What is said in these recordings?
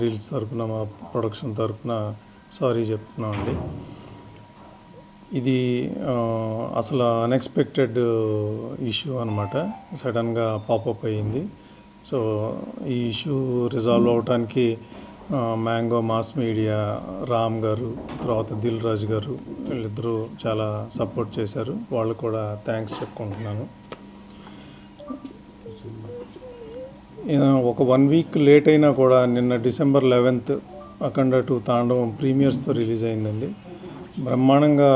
Reels తరపున మా production తరపున సారీ చెప్తున్నామండి. ఇది అసలు అన్ఎక్స్పెక్టెడ్ ఇష్యూ అనమాట. సడన్గా పాపప్ అయ్యింది. సో ఈ ఇష్యూ రిజాల్వ్ అవడానికి మ్యాంగో మాస్ మీడియా, రామ్ గారు, తర్వాత దిల్ రాజు గారు వీళ్ళిద్దరూ చాలా సపోర్ట్ చేశారు. వాళ్ళు కూడా థ్యాంక్స్ చెప్పుకుంటున్నాను. ఒక 1 వీక్ లేట్ అయినా కూడా నిన్న December 11th అఖండ 2 తాండవం ప్రీమియర్స్తో రిలీజ్ అయిందండి. బ్రహ్మాండంగా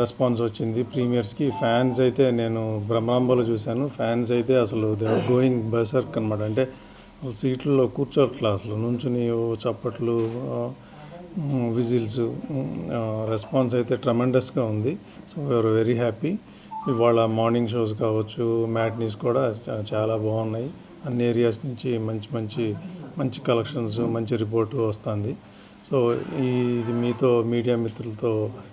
రెస్పాన్స్ వచ్చింది ప్రీమియర్స్కి. ఫ్యాన్స్ అయితే నేను బ్రహ్మాంబలో చూశాను. ఫ్యాన్స్ అయితే అసలు దే ఆర్ గోయింగ్ బర్సర్క్ అనమాట. అంటే సీట్లలో కూర్చోట్లా, అసలు నుంచుని చప్పట్లు, విజిల్స్, రెస్పాన్స్ అయితే ట్రమెండస్గా ఉంది. So we are very happy. ఇవాళ మార్నింగ్ షోస్ కావచ్చు, మ్యాట్నీస్ కూడా చాలా బాగున్నాయి. అన్ని ఏరియాస్ నుంచి మంచి కలెక్షన్స్, మంచి రిపోర్టు వస్తుంది. సో ఇది మీతో మీడియా మిత్రులతో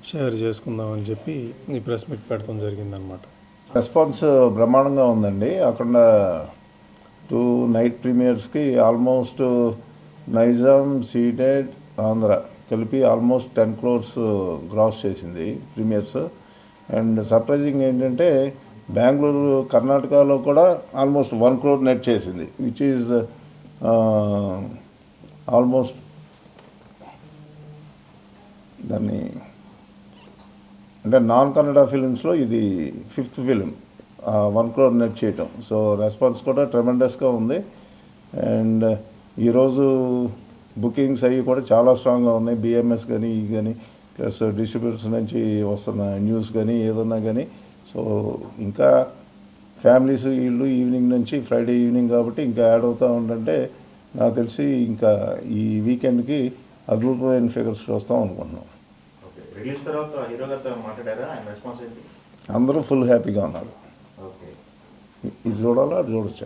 షేర్ చేసుకుందామని చెప్పి ఈ ప్రెస్ మీట్ పెట్టడం జరిగిందనమాట. రెస్పాన్స్ బ్రహ్మాండంగా ఉందండి. అక్కడ 2 నైట్ ప్రీమియర్స్కి ఆల్మోస్ట్ నైజాం, సీడెడ్, ఆంధ్ర కలిపి ఆల్మోస్ట్ 10 crores గ్రాస్ చేసింది ప్రీమియర్స్. అండ్ సర్ప్రైజింగ్ ఏంటంటే బెంగళూరు, కర్ణాటకలో కూడా ఆల్మోస్ట్ 1 crore నెట్ చేసింది, విచ్ ఈజ్ ఆల్మోస్ట్ దాన్ని అంటే నాన్ కన్నడ ఫిలిమ్స్లో ఇది 5th ఫిలిం 1 crore నెట్ చేయటం. సో రెస్పాన్స్ కూడా ట్రెమెండస్గా ఉంది. అండ్ ఈరోజు బుకింగ్స్ అవి కూడా చాలా స్ట్రాంగ్గా ఉన్నాయి. బిఎంఎస్ కానీ కానీ ప్లస్ డిస్ట్రిబ్యూటర్స్ నుంచి వస్తున్న న్యూస్ కానీ ఏదన్నా కానీ. సో ఇంకా ఫ్యామిలీస్ వీళ్ళు ఈవినింగ్ నుంచి ఫ్రైడే ఈవినింగ్ కాబట్టి ఇంకా యాడ్ అవుతూ ఉంటుంటే నాకు తెలిసి ఇంకా ఈ వీకెండ్కి అద్భుతమైన ఫిగర్స్ చూస్తాం అనుకుంటున్నాం. అందరూ ఫుల్ హ్యాపీగా ఉన్నారు. ఇది చూడాలా, అది చూడొచ్చా?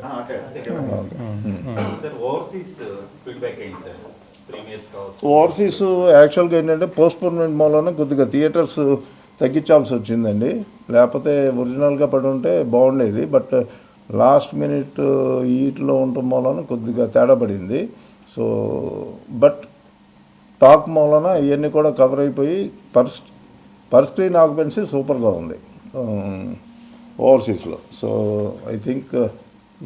ఓవర్సీస్ యాక్చువల్గా ఏంటంటే పోస్ట్పోన్మెంట్ మూలన కొద్దిగా థియేటర్స్ తగ్గించాల్సి వచ్చిందండి. లేకపోతే ఒరిజినల్గా పడి ఉంటే బాగుండేది. బట్ లాస్ట్ మినిట్ ఈట్లో ఉండటం మూలన కొద్దిగా తేడా పడింది. సో బట్ టాక్ మూలన ఇవన్నీ కూడా కవర్ అయిపోయి పర్ స్క్రీన్ ఆక్యుపెన్సీ సూపర్గా ఉంది ఓవర్సీస్లో. సో ఐ థింక్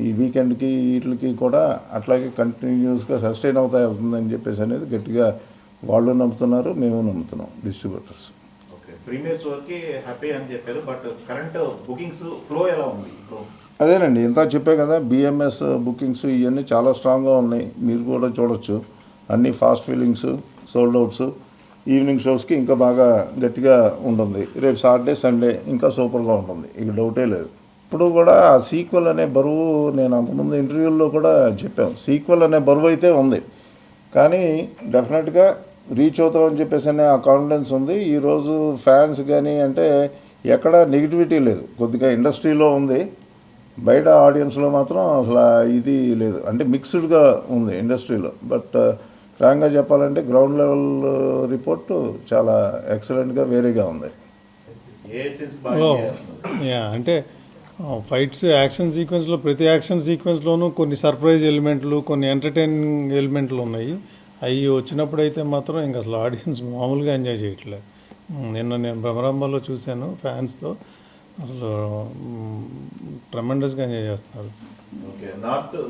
ఈ వీకెండ్కి వీటికి కూడా అట్లాగే కంటిన్యూస్గా సస్టైన్ అవుతుందని చెప్పేసి అనేది గట్టిగా వాళ్ళు నమ్ముతున్నారు, మేము నమ్ముతున్నాం, డిస్ట్రిబ్యూటర్స్. ప్రీమియర్స్ వరకు హ్యాపీ అని చెప్పారు. బట్ కరెంట్ బుకింగ్స్ ఫ్లో ఎలా ఉంది? అదేనండి, ఇంత చెప్పే కదా, బిఎంఎస్ బుకింగ్స్ ఇవన్నీ చాలా స్ట్రాంగ్గా ఉన్నాయి. మీరు కూడా చూడొచ్చు. అన్నీ fast fillings, sold outs. Evening షోస్కి ఇంకా బాగా గట్టిగా ఉంటుంది. రేపు సాటర్డే, సండే ఇంకా సూపర్గా ఉంటుంది, ఇక డౌటే లేదు. ఇప్పుడు కూడా ఆ సీక్వెల్ అనే బరువు, నేను అంతకుముందు ఇంటర్వ్యూల్లో కూడా చెప్పాను, సీక్వెల్ అనే బరువు అయితే ఉంది. కానీ డెఫినెట్గా రీచ్ అవుతామని చెప్పేసి అనే ఆ కాన్ఫిడెన్స్ ఉంది. ఈరోజు ఫ్యాన్స్ కానీ అంటే ఎక్కడ నెగిటివిటీ లేదు. కొద్దిగా ఇండస్ట్రీలో ఉంది, బయట ఆడియన్స్లో మాత్రం అసలు ఇది లేదు. అంటే మిక్స్డ్గా ఉంది ఇండస్ట్రీలో. బట్ ఫ్రాంక్గా చెప్పాలంటే గ్రౌండ్ లెవెల్ రిపోర్టు చాలా ఎక్సలెంట్గా వేరేగా ఉంది. అంటే ఫైట్స్, యాక్షన్ సీక్వెన్స్లో ప్రతి యాక్షన్ సీక్వెన్స్లోనూ కొన్ని సర్ప్రైజ్ ఎలిమెంట్లు, కొన్ని ఎంటర్టైనింగ్ ఎలిమెంట్లు ఉన్నాయి. అవి వచ్చినప్పుడు అయితే మాత్రం ఇంకా అసలు ఆడియన్స్ మామూలుగా ఎంజాయ్ చేయట్లేదు. నిన్న నేను భ్రమరాంబలో చూశాను ఫ్యాన్స్తో, అసలు ట్రెమెండస్గా ఎంజాయ్ చేస్తున్నారు.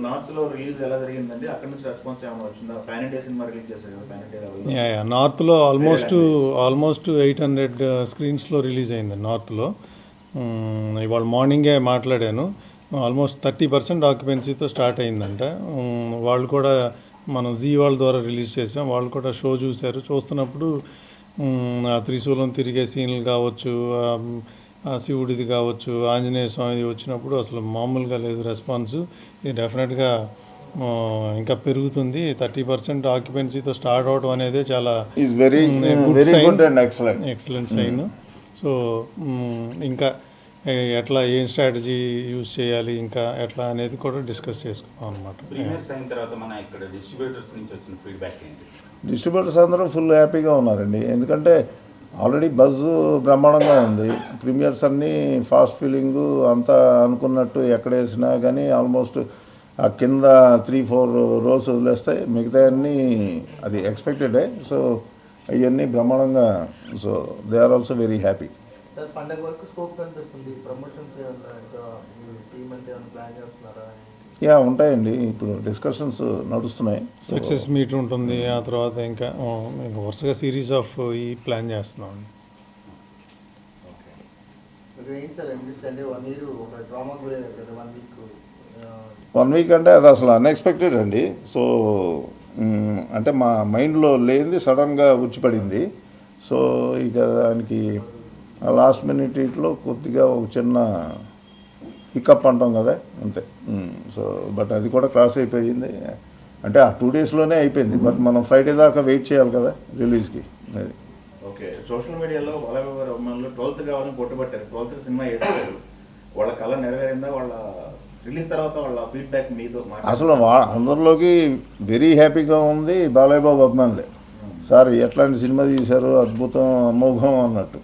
నార్త్లో రిలీజ్ ఎలా జరిగిందండి? అక్కడ నుంచి రెస్పాన్స్ ఏమైనా వచ్చిందా? పాన్ ఇండియా సినిమా రిలీజ్ చేశారు కదా, పాన్ ఇండియా. నార్త్లో ఆల్మోస్ట్ 800 స్క్రీన్స్లో రిలీజ్ అయింది నార్త్లో. ఇవాళ మార్నింగే మాట్లాడాను, ఆల్మోస్ట్ 30% ఆక్యుపెన్సీతో స్టార్ట్ అయిందంట. వాళ్ళు కూడా మనం జీ వాళ్ళ ద్వారా రిలీజ్ చేసాం, వాళ్ళు కూడా షో చూశారు. చూస్తున్నప్పుడు ఆ త్రిశూలం తిరిగే సీన్లు కావచ్చు, శివుడిది కావచ్చు, ఆంజనేయ స్వామిది వచ్చినప్పుడు అసలు మామూలుగా లేదు రెస్పాన్స్. ఇది డెఫినెట్గా ఇంకా పెరుగుతుంది. 30% ఆక్యుపెన్సీతో స్టార్ట్ అవడం అనేది చాలా ఎక్సలెంట్ సైన్. సో ఇంకా ఎట్లా ఏం స్ట్రాటజీ యూజ్ చేయాలి, ఇంకా ఎట్లా అనేది కూడా డిస్కస్ చేసుకున్నాం అనమాట. డిస్ట్రిబ్యూటర్స్ అందరూ ఫుల్ హ్యాపీగా ఉన్నారండి. ఎందుకంటే ఆల్రెడీ బజ్ బ్రహ్మాండంగా ఉంది. ప్రీమియర్స్ అన్నీ ఫాస్ట్ ఫీలింగు అంతా అనుకున్నట్టు ఎక్కడ వేసినా కానీ ఆల్మోస్ట్ ఆ కింద 3-4 రోస్ వదిలేస్తే మిగతా అన్నీ అది ఎక్స్పెక్టెడే. సో అవన్నీ బ్రహ్మాండంగా, so they are also very happy. Sir పండగ వరకు స్కోప్ కనిపిస్తుంది. ప్రమోషన్స్ టీమ్ అంటే ప్లాన్ చేస్తున్నారా? యా ఉంటాయండి, ఇప్పుడు డిస్కషన్స్ నడుస్తున్నాయి. సక్సెస్ మీట్ ఉంటుంది, ఆ తర్వాత ఇంకా వరుసగా సిరీస్ ఆఫ్ ఈ ప్లాన్ చేస్తున్నాం. ఏంటి సార్ అంటే 1 year ఒక డ్రామా కూడా కదా 1 week 1 week అంటే అది అసలు అన్ఎక్స్పెక్టెడ్ అండి. సో అంటే మా మైండ్లో లేనిది సడన్గా వచ్చిపడింది. సో ఇక దానికి లాస్ట్ మినిట్ ఇట్లో కొద్దిగా ఒక చిన్న పికప్ అంటాం కదా, అంతే. సో బట్ అది కూడా క్రాస్ అయిపోయింది. అంటే ఆ 2 daysలోనే అయిపోయింది. బట్ మనం ఫ్రైడే దాకా వెయిట్ చేయాలి కదా రిలీజ్కి. అది ఓకే. సోషల్ మీడియాలో బాలయ్య గారి అభిమానులు 12th కావాలని పట్టుబట్టారు. 12th సినిమా వేస్తారు. వాళ్ళ కళ నెరవేరిందా? వాళ్ళ రిలీజ్ తర్వాత వాళ్ళ ఫీడ్బ్యాక్ మీతో అసలు అందరిలోకి వెరీ హ్యాపీగా ఉంది బాలయ్య బాబు అభిమానులే. సార్ ఎట్లాంటి సినిమా తీశారు, అద్భుతం, అమోఘం అన్నట్టు.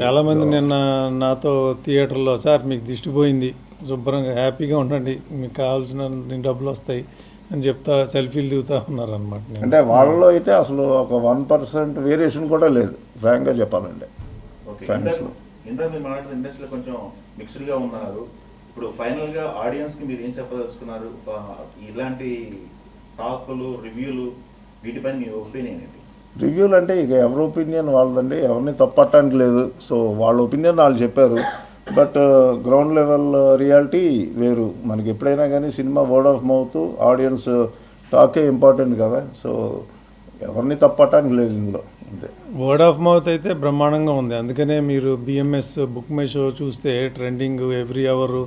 చాలామంది నిన్న నాతో థియేటర్లో, సార్ మీకు దిష్టి పోయింది, శుభ్రంగా హ్యాపీగా ఉండండి, మీకు కావాల్సిన డబ్బులు వస్తాయి అని చెప్తా సెల్ఫీలు దిగుతా ఉన్నారనమాట. అంటే వాళ్ళలో అయితే అసలు ఒక 1% వేరియేషన్ కూడా లేదు, ఫ్రాంక్గా చెప్పాలంటే. ఓకే. ఫ్యాన్స్లో ఇంటర్ మీరు మాట్లాడుతున్న ఇండస్ట్రీలో కొంచెం మిక్స్డ్గా ఉన్నారు. ఇప్పుడు ఫైనల్గా ఆడియన్స్కి మీరు ఏం చెప్పదలుచుకున్నారు? ఇలాంటి టాకులు, రివ్యూలు, వీటిపైన మీ ఒపీనియన్ ఏంటి? రివ్యూలు అంటే ఇక ఎవరి ఒపీనియన్ వాళ్ళదండి, ఎవరిని తప్పట్టడానికి లేదు. సో వాళ్ళ ఒపీనియన్ వాళ్ళు చెప్పారు. బట్ గ్రౌండ్ లెవెల్ రియాలిటీ వేరు. మనకి ఎప్పుడైనా కానీ cinema word of mouth, audience టాకే ఇంపార్టెంట్ కదా. సో ఎవరిని తప్పట్టడానికి లేదు ఇందులో, అంతే. వర్డ్ ఆఫ్ మౌత్ అయితే బ్రహ్మాండంగా ఉంది. అందుకనే మీరు బిఎంఎస్ బుక్ మై షో చూస్తే ట్రెండింగ్ ఎవ్రీ అవర్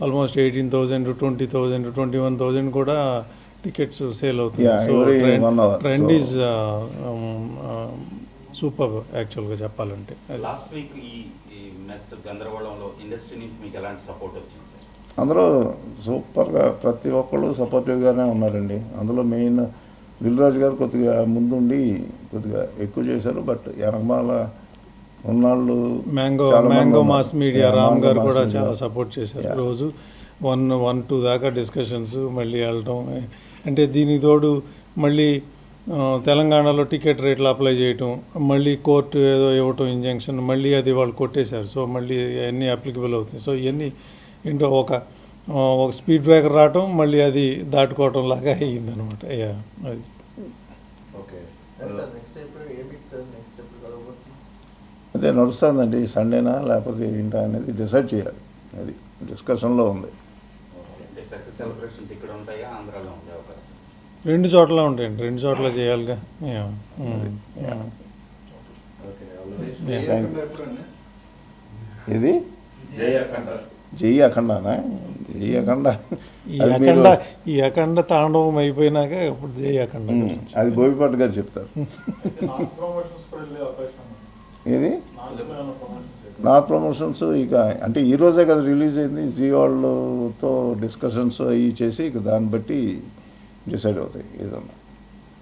ఆల్మోస్ట్ 18,000, 20,000, 21,000 కూడా టికెట్స్ సేల్ అవుతుంది. Yeah, so every 1 hour. Trend So- is super యాక్చువల్గా చెప్పాలంటే. లాస్ట్ వీక్ ఈ మెస్ గందరగోళంలో ఇండస్ట్రీ నుంచి మీకు ఎలాంటి సపోర్ట్ వచ్చింది సార్? అందరూ సూపర్గా, ప్రతి ఒక్కళ్ళు సపోర్టివ్గానే ఉన్నారండి. అందులో మెయిన్ దిల్ రాజు గారు కొద్దిగా ముందుండి కొద్దిగా ఎక్కువ చేశారు. బట్ వెనకమాల ఉన్నాళ్ళు మ్యాంగో చాలా మంది మ్యాంగో ఉన్నారు. Mass media Yeah, Ram Mango గారు Mass కూడా Media. చాలా సపోర్ట్ చేశారు. Yeah. రోజు 1-2 దాకా డిస్కషన్స్, మళ్ళీ వెళ్ళటం. అంటే దీనికి తోడు మళ్ళీ తెలంగాణలో టికెట్ రేట్లు అప్లై చేయటం, మళ్ళీ కోర్టు ఏదో ఇవ్వటం ఇంజంక్షన్, మళ్ళీ అది వాళ్ళు కొట్టేశారు. సో మళ్ళీ అన్నీ అప్లికబుల్ అవుతాయి. సో ఇవన్నీ ఏంటో ఒక స్పీడ్ బ్రేకర్ రావటం, మళ్ళీ అది దాటుకోవటం లాగా అయ్యిందనమాట. అది ఓకే. సార్ నెక్స్ట్ ఎప్పుడు ఏ వీక్ సార్ నెక్స్ట్ ఎప్పుడు కలవబోతుంది? అదే నడుస్తుందండి, సండేనా లేకపోతే ఏంటా అనేది డిసైడ్ చేయాలి. అది డిస్కషన్లో ఉంది. అంటే సక్సెస్ సెలబ్రేషన్స్ ఇక్కడ ఉంటాయా, ఆంధ్రాలో ఉండే అవకాశం? 2 చోట్ల ఉంటాయండి, 2 చోట్ల చేయాలిగా. Yeah. ఓకే. ఇది జై అఖండ. జై అఖండానా? జై అఖండ ఈ అఖండ తాండవం అయిపోయినాక ఇప్పుడు జై అఖండ. అది బోయపాటి గారు చెప్తారు. ఇది నాట్ ప్రమోషన్స్ ఇక అంటే ఈ రోజే కదా రిలీజ్ అయింది. జీ వాళ్ళతో డిస్కషన్స్ అవి చేసి ఇక దాన్ని బట్టి డిసైడ్ అవుతాయి ఏదన్నా.